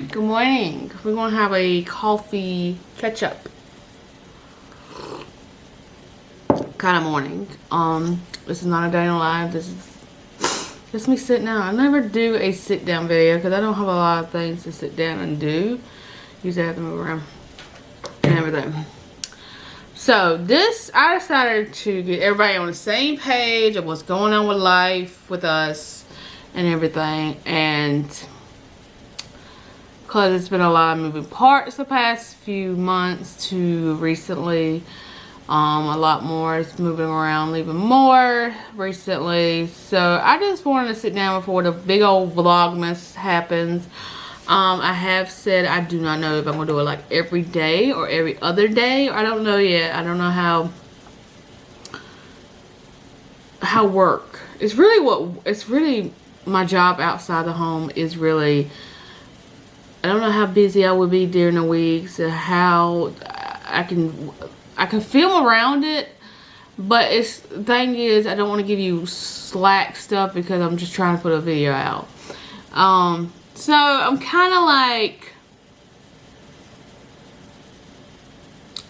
Good morning. We're gonna have a coffee catch up kind of morning. This is not a day in the life. This is just me sitting down. I never do a sit down video because I don't have a lot of things to sit down and do. Usually I have to move around and everything. So this, I decided to get everybody on the same page of what's going on with life with us and everything, and because it's been a lot of moving parts the past few months to recently. A lot more is moving around even more recently. So I just wanted to sit down before the big old vlogmas happens. I have said I do not know if I'm going to do it like every day or every other day. I don't know yet. I don't know how work. It's really my job outside the home is really, I don't know how busy I would be during the weeks and how I can film around it, but the thing is I don't want to give you slack stuff because I'm just trying to put a video out. So I'm kind of like,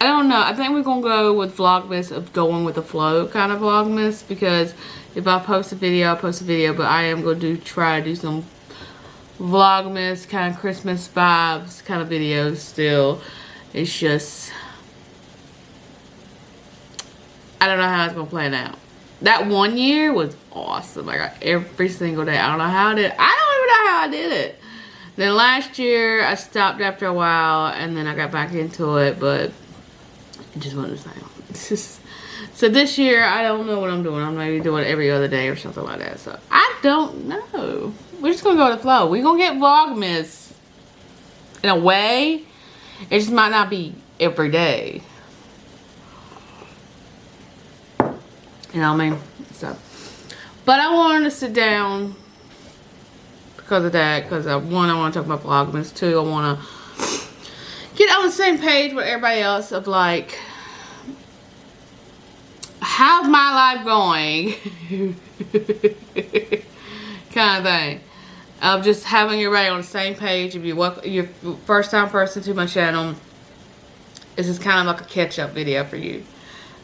I don't know. I think we're going to go with vlogmas of going with the flow kind of vlogmas, because if I post a video, I post a video, but I am going to try to do some vlogmas kind of Christmas vibes kind of videos still. It's just, I don't know how it's going to plan out. That one year was awesome. I got every single day. I don't know how I did it. I don't even know how I did it. Then last year, I stopped after a while, and then I got back into it, but it just wasn't the same. So this year, I don't know what I'm doing. I'm maybe doing it every other day or something like that. So I don't know. We're just going to go with the flow. We're going to get vlogmas in a way. It just might not be every day. You know what I mean? So, but I wanted to sit down because of that. Because one, I want to talk about vlogmas. Two, I want to get on the same page with everybody else of like, how's my life going? Kind of thing. Of just having everybody on the same page. If you're first time person to my channel, this is kind of like a catch up video for you.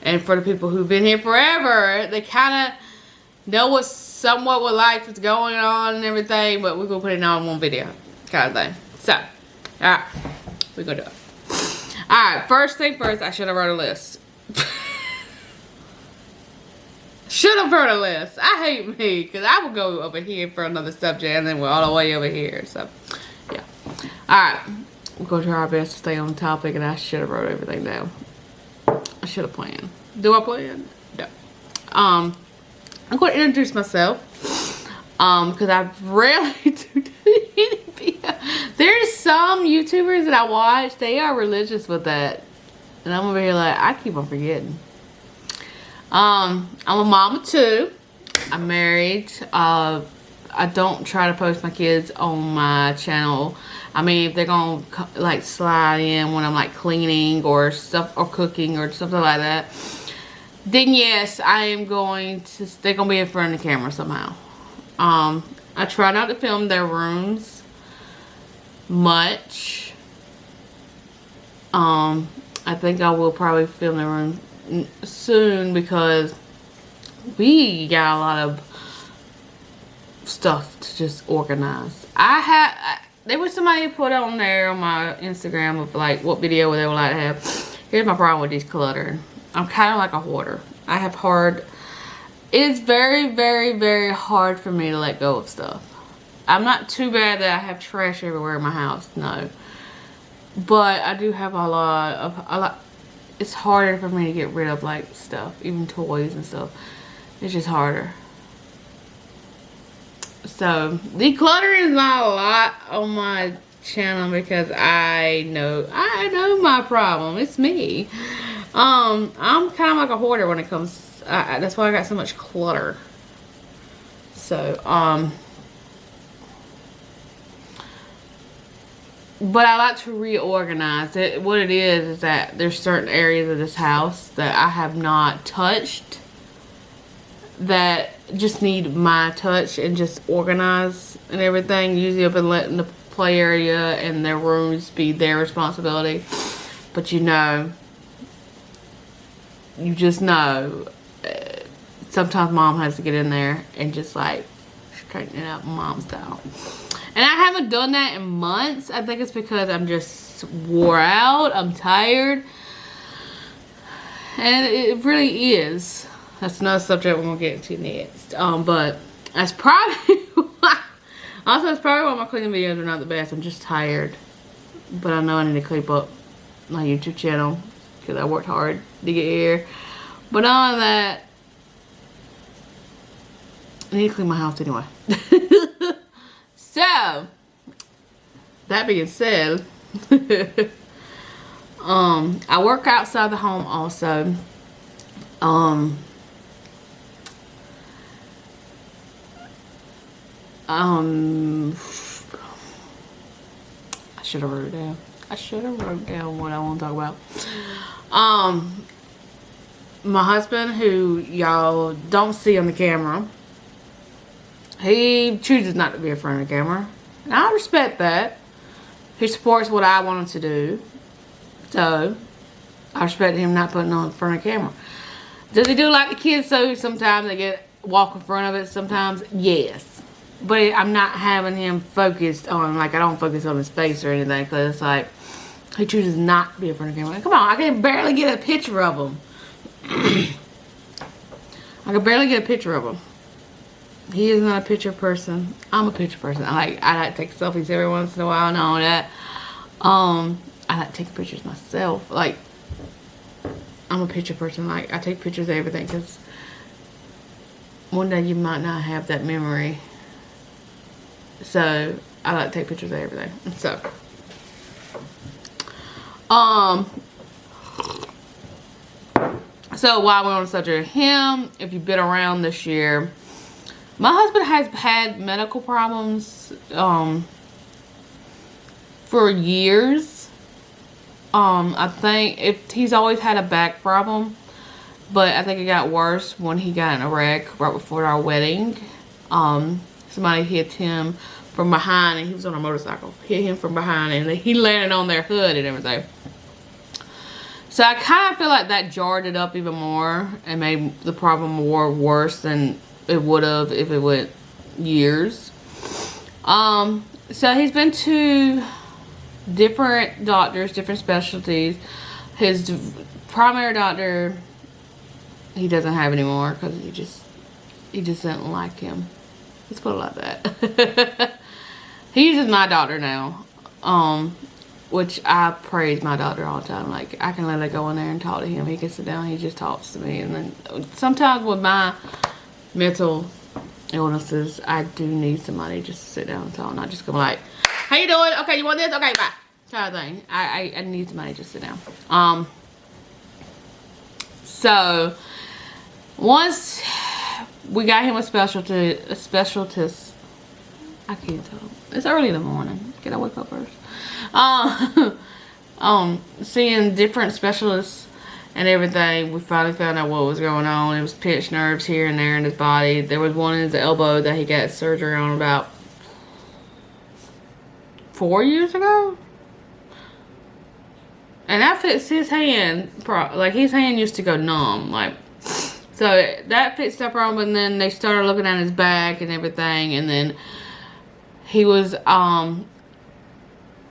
And for the people who've been here forever, they kind of know what somewhat what life is going on and everything, but we're going to put it all in one video kind of thing. So, alright, we're going to do it. Alright, first thing first, I should have wrote a list. Should have wrote a list. I hate me, because I will go over here for another subject, and then we're all the way over here. So, yeah. Alright, we're going to try our best to stay on topic, and I should have wrote everything down. I should have planned. Do I plan? No. I'm going to introduce myself. Because I rarely do any video. There's some YouTubers that I watch. They are religious with that. And I'm over here like, I keep on forgetting. I'm a mom of two. I'm married. I don't try to post my kids on my channel. I mean, if they're gonna like slide in when I'm like cleaning or stuff or cooking or something like that, then yes, I am going to. They're gonna be in front of the camera somehow. I try not to film their rooms much. I think I will probably film their room soon because we got a lot of stuff to just organize. There was somebody put on there on my Instagram of like what video they would like to have. Here's my problem with these clutter. I'm kind of like a hoarder. It's very, very, very hard for me to let go of stuff. I'm not too bad that I have trash everywhere in my house, no. But I do have a lot. It's harder for me to get rid of like stuff, even toys and stuff. It's just harder. So decluttering is not a lot on my channel because I know my problem. It's me. I'm kind of like a hoarder when it comes. That's why I got so much clutter. So but I like to reorganize it. What it is that there's certain areas of this house that I have not touched that just need my touch and just organize and everything. Usually I've been letting the play area and their rooms be their responsibility. But you know, you just know, sometimes mom has to get in there and just like straighten it up mom style. And I haven't done that in months. I think it's because I'm just wore out. I'm tired. And it really is. That's another subject we're going to get into next. But that's probably why. Also, it's probably why my cleaning videos are not the best. I'm just tired. But I know I need to keep up my YouTube channel because I worked hard to get here. But all of that, I need to clean my house anyway. So, that being said, I work outside the home also. I should have wrote it down. I should have wrote down what I want to talk about. My husband, who y'all don't see on the camera, he chooses not to be in front of the camera. And I respect that. He supports what I want him to do. So, I respect him not putting on in front of the camera. Does he do like the kids so sometimes they get walk in front of it sometimes? Yes. But I'm not having him focused on, like I don't focus on his face or anything. Because it's like, he chooses not to be in front of the camera. Come on, I can barely get a picture of him. I can barely get a picture of him. He is not a picture person. I'm a picture person. I like to take selfies every once in a while and all that. I like to take pictures myself. Like, I'm a picture person. Like, I take pictures of everything because one day you might not have that memory. So, I like to take pictures of everything. So while we're on the subject of him, if you've been around this year, my husband has had medical problems for years. I think he's always had a back problem, but I think it got worse when he got in a wreck right before our wedding. Somebody hit him from behind, and he was on a motorcycle. Hit him from behind, and he landed on their hood and everything. So I kind of feel like that jarred it up even more and made the problem more worse than it would have if it went years. So he's been to different doctors, different specialties. His primary doctor, he doesn't have anymore because he just didn't like him. Let's put it like that. He uses my doctor now. Which I praise my doctor all the time. Like, I can let her go in there and talk to him. He can sit down, he just talks to me. And then sometimes with my mental illnesses, I do need somebody just to sit down and talk. Not just go like, how you doing? Okay, you want this? Okay, bye. Kind of thing. I need somebody to just sit down. So, once we got him a specialist. I can't tell. It's early in the morning. Can I wake up first? Seeing different specialists and everything, we finally found out what was going on. It was pinched nerves here and there in his body. There was one in his elbow that he got surgery on about 4 years ago. And that fits his hand. Like, his hand used to go numb. Like, so that fixed that problem. And then they started looking at his back and everything. And then he was, out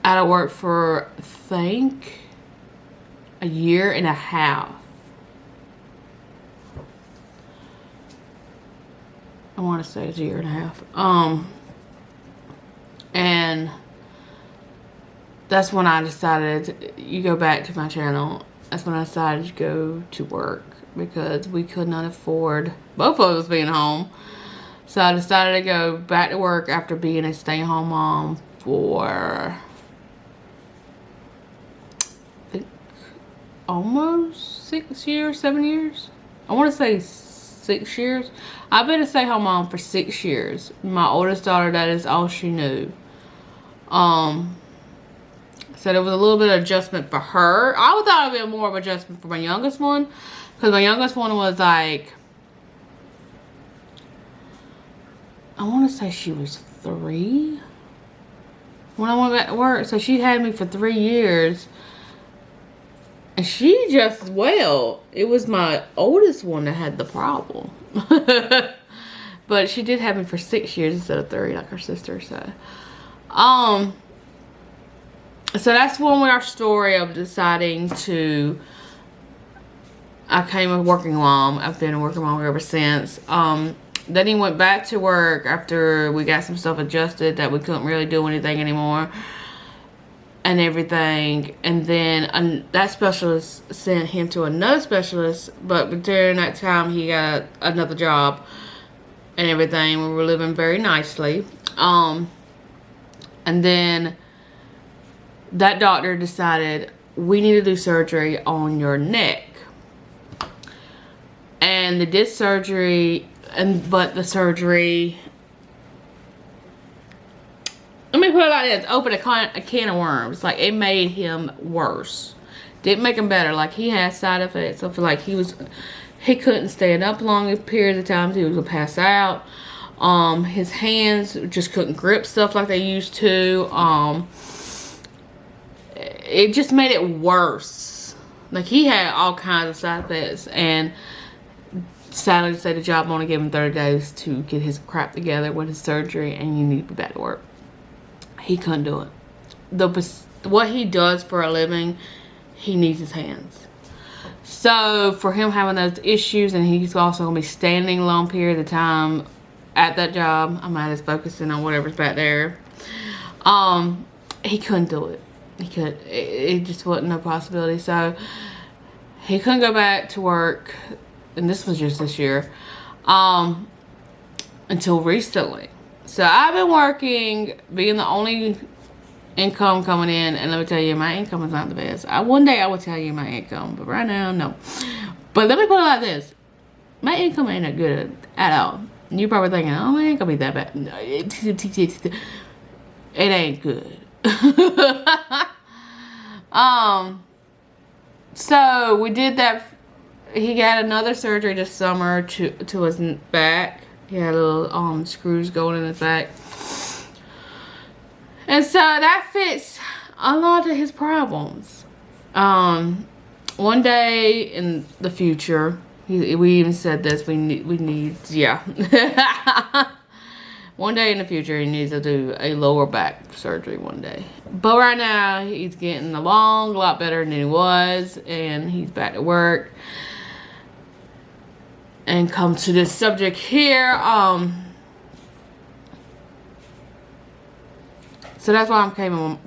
of work for, I think, a year and a half. I want to say it's a year and a half. And that's when I decided, you go back to my channel, that's when I decided to go to work because we could not afford both of us being home. So I decided to go back to work after being a stay-at-home mom for almost 6 years, 7 years. I want to say 6 years. I've been a stay-at-home mom for 6 years. My oldest daughter, that is all she knew. So there was a little bit of adjustment for her. I thought it would be more of an adjustment for my youngest one, because my youngest one was like, I want to say she was 3. when I went back to work. So she had me for 3 years. And she just, well, it was my oldest one that had the problem. But she did have me for 6 years instead of 3, like her sister. So that's when our story of deciding to, I became a working mom. I've been a working mom ever since. Then he went back to work after we got some stuff adjusted that we couldn't really do anything anymore and everything. And then that specialist sent him to another specialist, but during that time he got another job and everything. We were living very nicely. And then that doctor decided, we need to do surgery on your neck. And they did surgery, but the surgery, let me put it like this, opened a can of worms. Like, it made him worse. Didn't make him better. Like, he had side effects. I feel like he couldn't stand up long periods of time. He was gonna pass out. His hands just couldn't grip stuff like they used to. It just made it worse. Like, he had all kinds of side effects, and sadly to say, the job only gave him 30 days to get his crap together with his surgery, and you need to be back to work. He couldn't do it. What he does for a living, he needs his hands. So for him having those issues, and he's also going to be standing a long period of time at that job, I'm not as focusing on whatever's back there. He couldn't do it. It just wasn't a possibility. So he couldn't go back to work, and this was just this year, until recently. So I've been working, being the only income coming in, and let me tell you, my income is not the best. One day I will tell you my income, but right now, no. But let me put it like this. My income ain't that good at all. You're probably thinking, oh, my income ain't that bad. No, it ain't good. So we did that. He got another surgery this summer to his back. He had little screws going in his back. And so that fits a lot of his problems. One day in the future, we even said this, we need, yeah. One day in the future, he needs to do a lower back surgery one day. But right now, he's getting along a lot better than he was, and he's back to work. And come to this subject here, so that's why I'm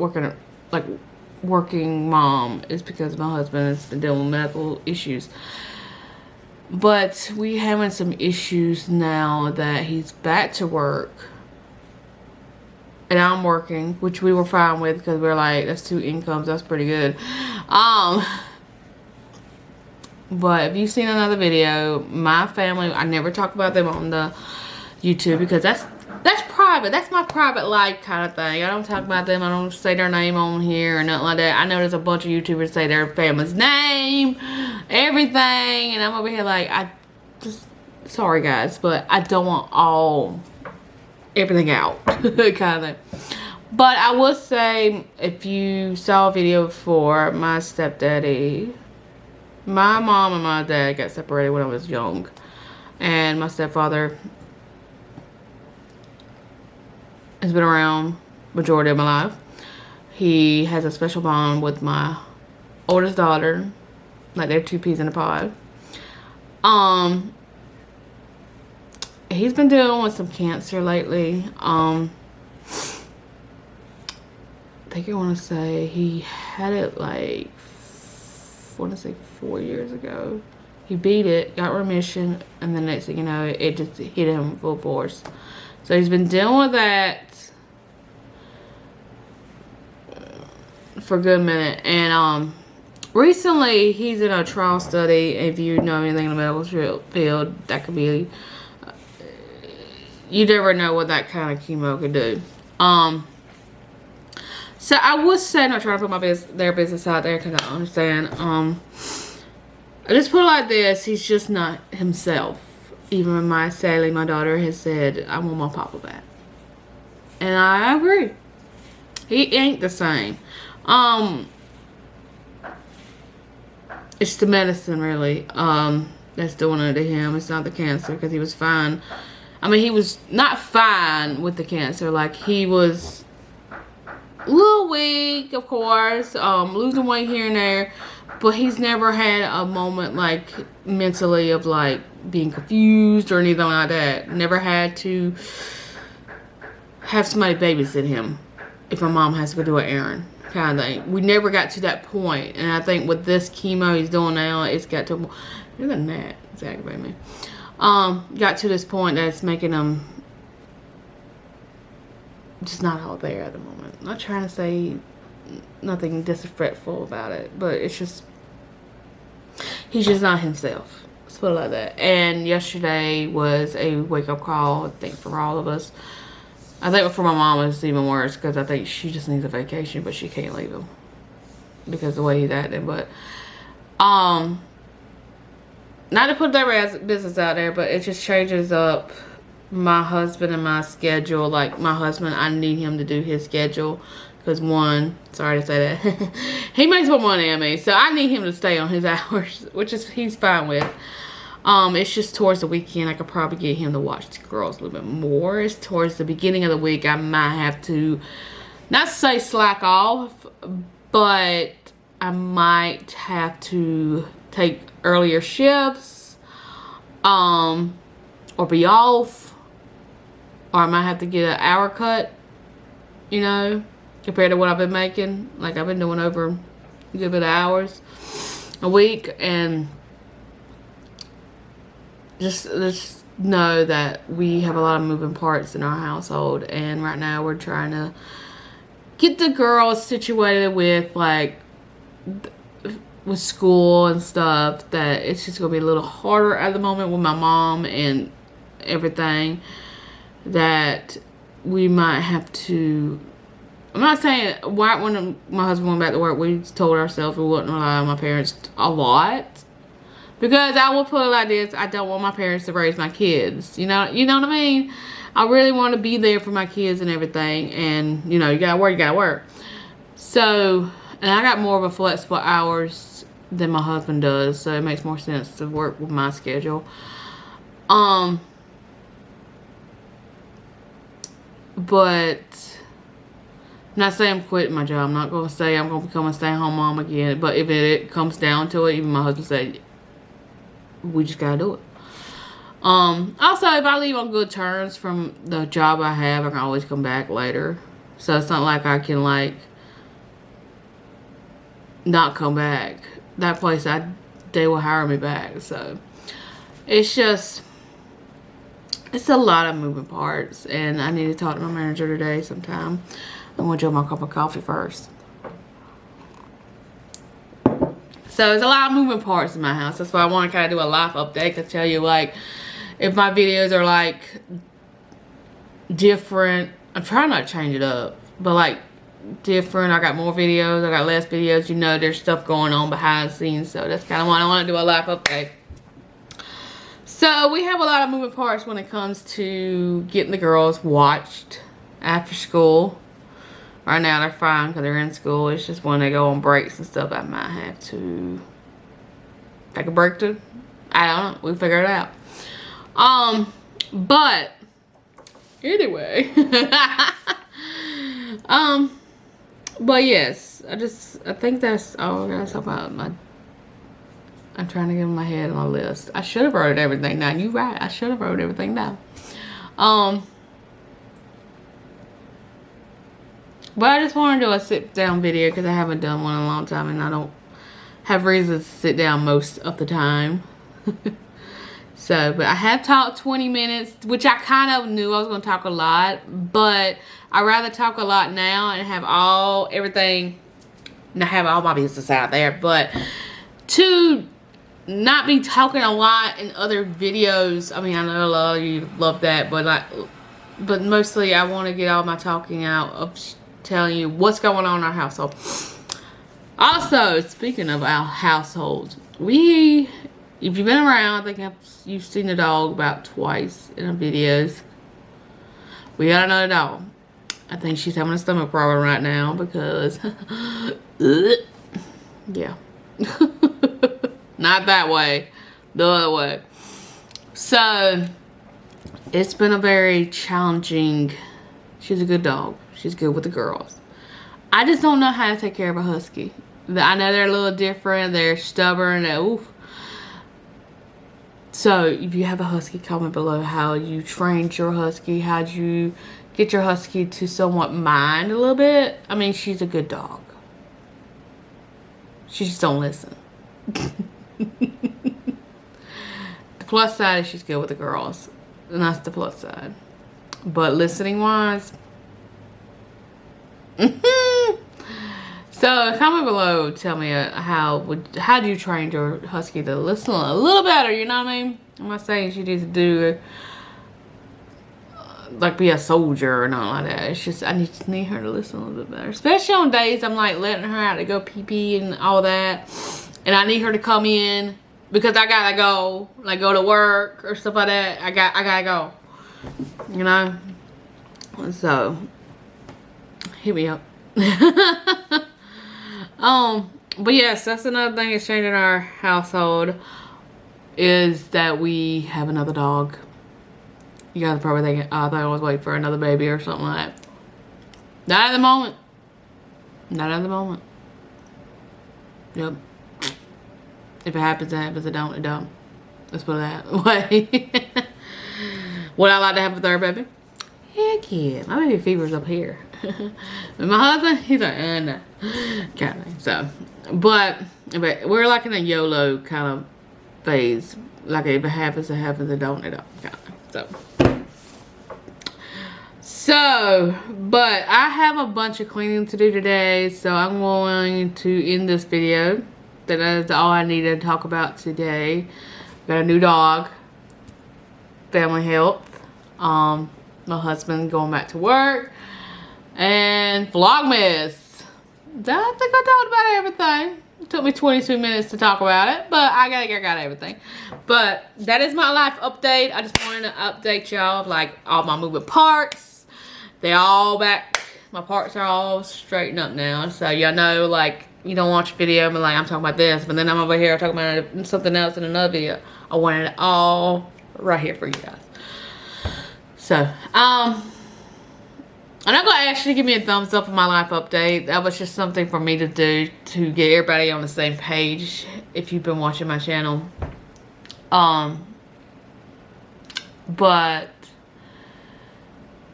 working mom, is because my husband has been dealing with medical issues. But we having some issues now that he's back to work and I'm working, which we were fine with because we were like, that's 2 incomes, that's pretty good. But if you've seen another video, my family, I never talk about them on the YouTube because that's private. That's my private life kind of thing. I don't talk about them. I don't say their name on here or nothing like that. I know there's a bunch of YouTubers say their family's name, everything, and I'm over here like, sorry guys, but I don't want everything out kind of thing. But I will say, if you saw a video before, my stepdaddy, my mom and my dad got separated when I was young, and my stepfather has been around majority of my life. He has a special bond with my oldest daughter, like they're 2 peas in a pod. He's been dealing with some cancer lately. I think I want to say he had it like, I want to say 4 years ago. He beat it, got remission, and the next thing you know, it just hit him full force. So he's been dealing with that for a good minute. And recently, he's in a trial study. If you know anything in the medical field, that could be, you never know what that kind of chemo could do. So I would say, I'm not trying to put their business out there because I understand. I just put it like this, he's just not himself. Even my daughter has said, I want my papa back. And I agree. He ain't the same. It's the medicine, really, that's doing it to him. It's not the cancer, because he was fine. I mean, he was not fine with the cancer. Like, he was a little weak, of course, losing weight here and there, but he's never had a moment, like, mentally of, like, being confused or anything like that. Never had to have somebody babysit him if my mom has to go do an errand, kind of thing. We never got to that point, and I think with this chemo he's doing now, it's got to, look at that, it's aggravating me. Got to this point that it's making him just not all there at the moment. I'm not trying to say nothing disrespectful about it, but it's just, he's just not himself. Let's put it like that. And yesterday was a wake-up call, I think, for all of us. I think for my mom it's even worse, because I think she just needs a vacation, but she can't leave him because of the way he's acting. But not to put their business out there, but it just changes up my husband and my schedule. Like, my husband, I need him to do his schedule, because one, sorry to say that, he makes more money than me, so I need him to stay on his hours, which is, he's fine with. It's just towards the weekend I could probably get him to watch the girls a little bit more. It's towards the beginning of the week I might have to, not say slack off, but I might have to take earlier shifts, or be off, or I might have to get an hour cut, you know, compared to what I've been making. Like, I've been doing over a good bit of hours a week, and just know that we have a lot of moving parts in our household, and right now we're trying to get the girls situated with, like, with school and stuff, that it's just gonna be a little harder at the moment with my mom and everything, that we might have to, I'm not saying, when my husband went back to work, we told ourselves we wouldn't rely on my parents a lot, because I will put it like this, I don't want my parents to raise my kids, you know what I mean? I really want to be there for my kids and everything, and, you know, you gotta work. So, and I got more of a flexible hours than my husband does, so it makes more sense to work with my schedule. But I'm not saying I'm quitting my job. I'm not going to say I'm going to become a stay-at-home mom again, but if it comes down to it, even my husband said, we just gotta do it. Also, if I leave on good terms from the job I have, I can always come back later. So it's not like I can, like, not come back. That place, they will hire me back. So it's just, it's a lot of moving parts, and I need to talk to my manager today sometime. I'm gonna drink my cup of coffee first. So there's a lot of moving parts in my house. That's why I want to kind of do a life update, to tell you, like, if my videos are, like, different. I'm trying not to change it up, but, like, different. I got more videos, I got less videos. You know, there's stuff going on behind the scenes, so that's kind of why I want to do a life update. So we have a lot of moving parts when it comes to getting the girls watched after school. Right now they're fine because they're in school. It's just when they go on breaks and stuff, I might have to take a break too. I don't know. We'll figure it out. But anyway. But yes, I think that's all I gotta talk about. I'm trying to get in my head on my list. I should have wrote everything down. You're right. I should have wrote everything down. But I just want to do a sit down video because I haven't done one in a long time, and I don't have reasons to sit down most of the time. So, but I have talked 20 minutes, which I kind of knew I was going to talk a lot, but I'd rather talk a lot now and have everything, not have all my business out there, but to not be talking a lot in other videos. I mean, I know a lot of you love that, but mostly I want to get all my talking out of telling you what's going on in our household. Also, speaking of our household, if you've been around, I think you've seen the dog about twice in our videos. We got another dog. I think she's having a stomach problem right now because, yeah. Not that way, the other way. So, it's been a very challenging, she's a good dog. She's good with the girls. I just don't know how to take care of a husky. I know they're a little different. They're stubborn. Oof. So, if you have a husky, comment below how you trained your husky. How'd you get your husky to somewhat mind a little bit? I mean, she's a good dog. She just don't listen. The plus side is she's good with the girls. And that's the plus side. But listening wise... So, comment below, tell me how do you train your husky to listen a little better, you know what I mean? I'm not saying she needs to do, like, be a soldier or nothing like that. It's just, I need her to listen a little bit better. Especially on days I'm, like, letting her out to go pee-pee and all that. And I need her to come in because I gotta go, like, go to work or stuff like that. I gotta go, you know? So, hit me up. But yes, that's another thing that's changing our household is that we have another dog. You guys are probably thinking, oh, I thought I was waiting for another baby or something like that. Not at the moment. Not at the moment. Yep. If it happens, it happens. It don't, it don't. Let's put it that way. Would I like to have a third baby? Heck yeah. My baby fever's up here. And my husband, he's like, no. Kind of thing. So, but we're like in a YOLO kind of phase. Like if it happens, it happens. It don't, it don't. Kind of. So, but I have a bunch of cleaning to do today. So I'm going to end this video. That is all I need to talk about today. Got a new dog. Family health. My husband going back to work. And Vlogmas. I think I talked about everything. It took me 22 minutes to talk about it, but I got everything. But that is my life update. I just wanted to update y'all, like all my moving parts. They all back. My parts are all straightened up now. So y'all know, like, you don't watch a video, but like I'm talking about this, but then I'm over here talking about something else in another video. I wanted it all right here for you guys. So, I'm not going to actually give me a thumbs up on my life update. That was just something for me to do to get everybody on the same page if you've been watching my channel. But,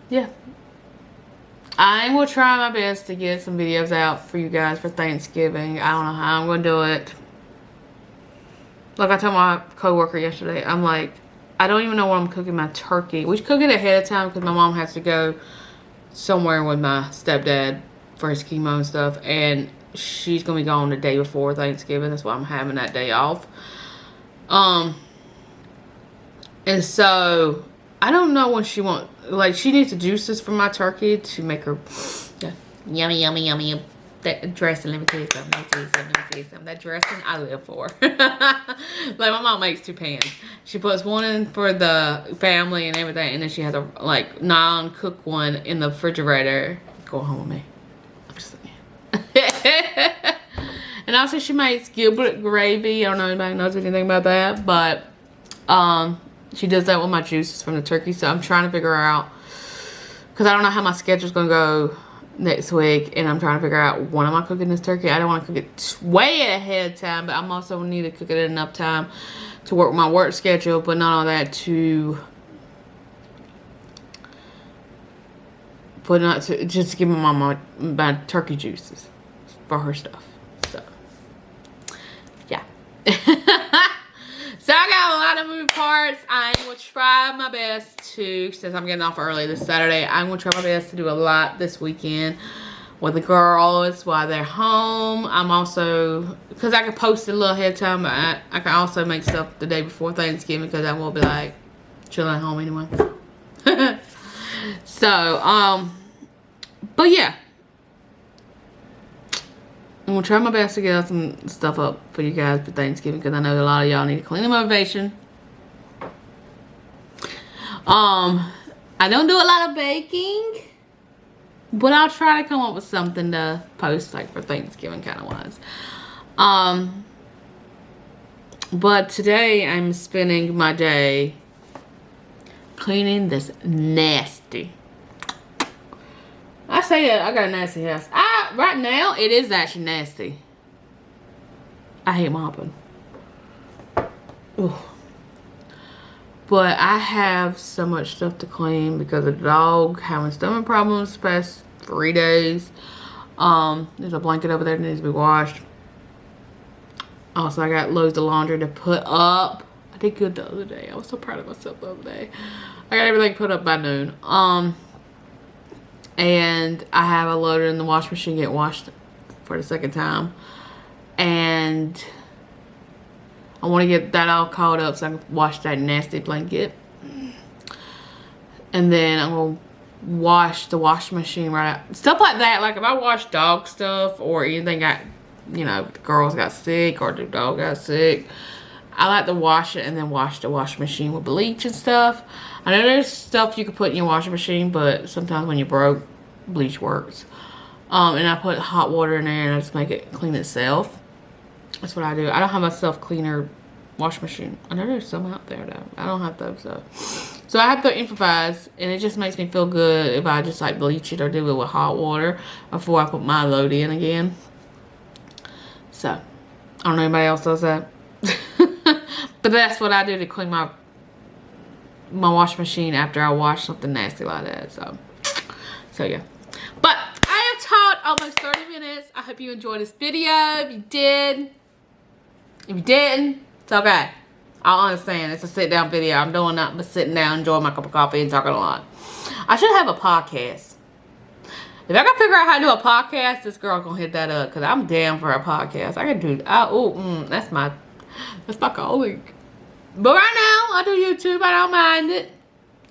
yeah. I will try my best to get some videos out for you guys for Thanksgiving. I don't know how I'm going to do it. Like I told my coworker yesterday, I'm like, I don't even know when I'm cooking my turkey. We cook it ahead of time because my mom has to go somewhere with my stepdad for his chemo and stuff, and she's gonna be gone the day before Thanksgiving. That's why I'm having that day off. And so I don't know when she wants, like, she needs the juices from my turkey to make her yummy, yummy, yummy. That dressing, let me tell you something. That dressing I live for. Like, my mom makes 2 pans. She puts one in for the family and everything, and then she has a, like, non-cooked one in the refrigerator. Go home with me. I'm just saying. And also she makes Gilbert gravy. I don't know if anybody knows anything about that, but she does that with my juices from the turkey. So I'm trying to figure out, because I don't know how my schedule's going to go next week, and I'm trying to figure out when am I cooking this turkey. I don't want to cook it way ahead of time, but I'm also need to cook it in enough time to work my work schedule, but not all that to just to give my mom my turkey juices for her stuff. So yeah. So I got a lot of moving parts. I'm going to try my best to, since I'm getting off early this Saturday, I'm going to try my best to do a lot this weekend with the girls while they're home. I'm also, because I can post it a little ahead of time, but I can also make stuff the day before Thanksgiving because I will be like chilling at home anyway. So, but yeah. I'm going to try my best to get some stuff up for you guys for Thanksgiving because I know a lot of y'all need to clean the motivation. I don't do a lot of baking. But I'll try to come up with something to post like for Thanksgiving kind of wise. But today I'm spending my day cleaning this nasty. I say that I got a nasty house. Right now it is actually nasty. I hate mopping. Ooh. But I have so much stuff to clean because of the dog having stomach problems the past 3 days. There's a blanket over there that needs to be washed. Also, I got loads of laundry to put up. I did good the other day. I was so proud of myself the other day. I got everything put up by noon. And I have a loader in the wash machine get washed for the second time. And I want to get that all caught up so I can wash that nasty blanket. And then I'm going to wash the washing machine right out. Stuff like that. Like if I wash dog stuff or anything got, you know, the girls got sick or the dog got sick, I like to wash it and then wash the washing machine with bleach and stuff. I know there's stuff you can put in your washing machine, but sometimes when you're broke, bleach works. And I put hot water in there and I just make it clean itself. That's what I do. I don't have a self-cleaner washing machine. I know there's some out there though. I don't have those though. So I have to improvise, and it just makes me feel good if I just like bleach it or do it with hot water before I put my load in again. So I don't know if anybody else does that. But that's what I do to clean my washing machine after I wash something nasty like that. So yeah. But I have talked almost 30 minutes. I hope you enjoyed this video. If you did, if you didn't, it's okay. I understand. It's a sit down video. I'm doing nothing but sitting down, enjoying my cup of coffee and talking a lot. I should have a podcast. If I can figure out how to do a podcast, this girl gonna hit that up because I'm down for a podcast. I can do. That's my calling. But right now, I do YouTube. I don't mind it.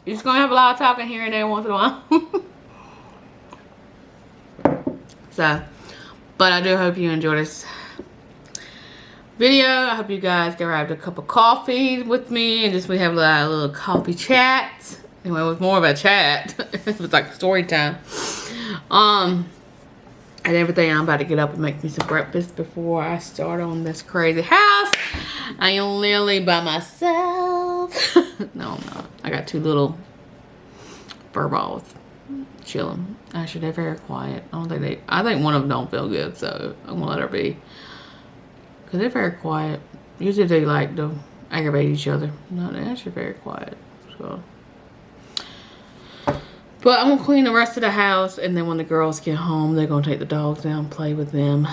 You're just gonna have a lot of talking here and there once in a while. So, but I do hope you enjoy this video. I hope you guys grabbed a cup of coffee with me and just we have a little coffee chat. Anyway, it was more of a chat. It was like story time. And everything. I'm about to get up and make me some breakfast before I start on this crazy house. I am literally by myself. No, I'm not. I got 2 little fur balls chilling. Actually, they're very quiet. I think one of them don't feel good, so I'm gonna let her be. Cause they're very quiet. Usually they like to aggravate each other. No, they're actually very quiet. So, but I'm gonna clean the rest of the house, and then when the girls get home, they're gonna take the dogs down and play with them.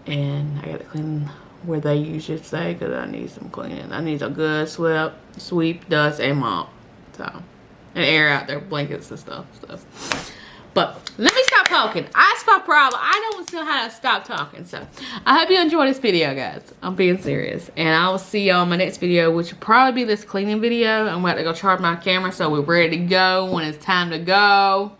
And I gotta clean where they usually stay because I need some cleaning. I need a good sweep, dust, and mop. So, and air out their blankets and stuff. But let me stop talking. That's my problem. I don't know how to stop talking. So I hope you enjoyed this video, guys. I'm being serious. And I will see y'all in my next video, which will probably be this cleaning video. I'm about to go charge my camera so we're ready to go when it's time to go.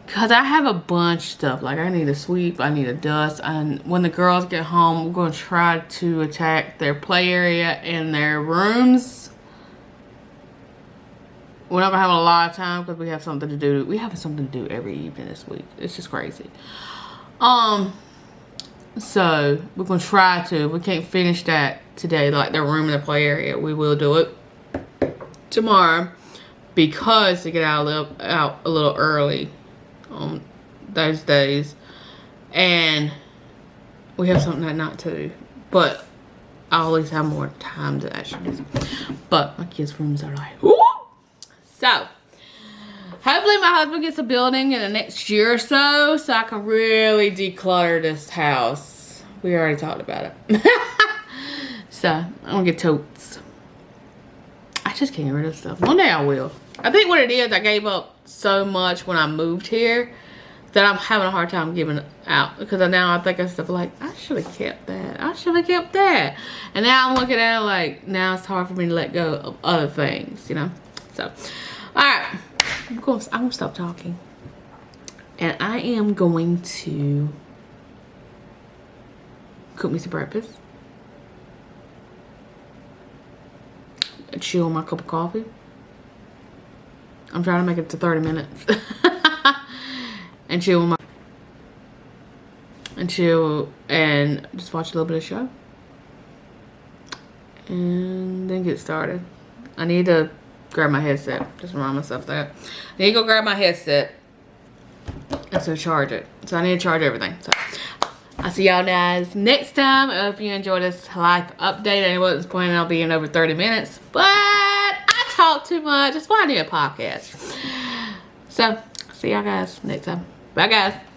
Because I have a bunch of stuff. Like I need a sweep. I need a dust. And when the girls get home, we're going to try to attack their play area and their rooms. We're not going to have a lot of time because we have something to do. We have something to do every evening this week. It's just crazy. So we're going to try to. We can't finish that today, like their room and the play area. We will do it tomorrow because to get out a little early on those days. And we have something that night too. But I'll at least have more time to actually do something. But my kids' rooms are like, whoo! So, hopefully my husband gets a building in the next year or so I can really declutter this house. We already talked about it. So, I'm going to get totes. I just can't get rid of stuff. One day I will. I think what it is, I gave up so much when I moved here that I'm having a hard time giving it out. Because now I think of stuff like, I should have kept that. I should have kept that. And now I'm looking at it like, now it's hard for me to let go of other things, you know. So, alright. I'm going to stop talking. And I am going to cook me some breakfast. Chill my cup of coffee. I'm trying to make it to 30 minutes. and chill with my and just watch a little bit of show and then get started. I need to grab my headset. Just remind myself that I need to go grab my headset and so charge it. So I need to charge everything. So I'll see y'all guys next time. I hope you enjoyed this life update. I wasn't planning on being over 30 minutes, but I talk too much. That's why I need a podcast. So see y'all guys next time. Bye guys.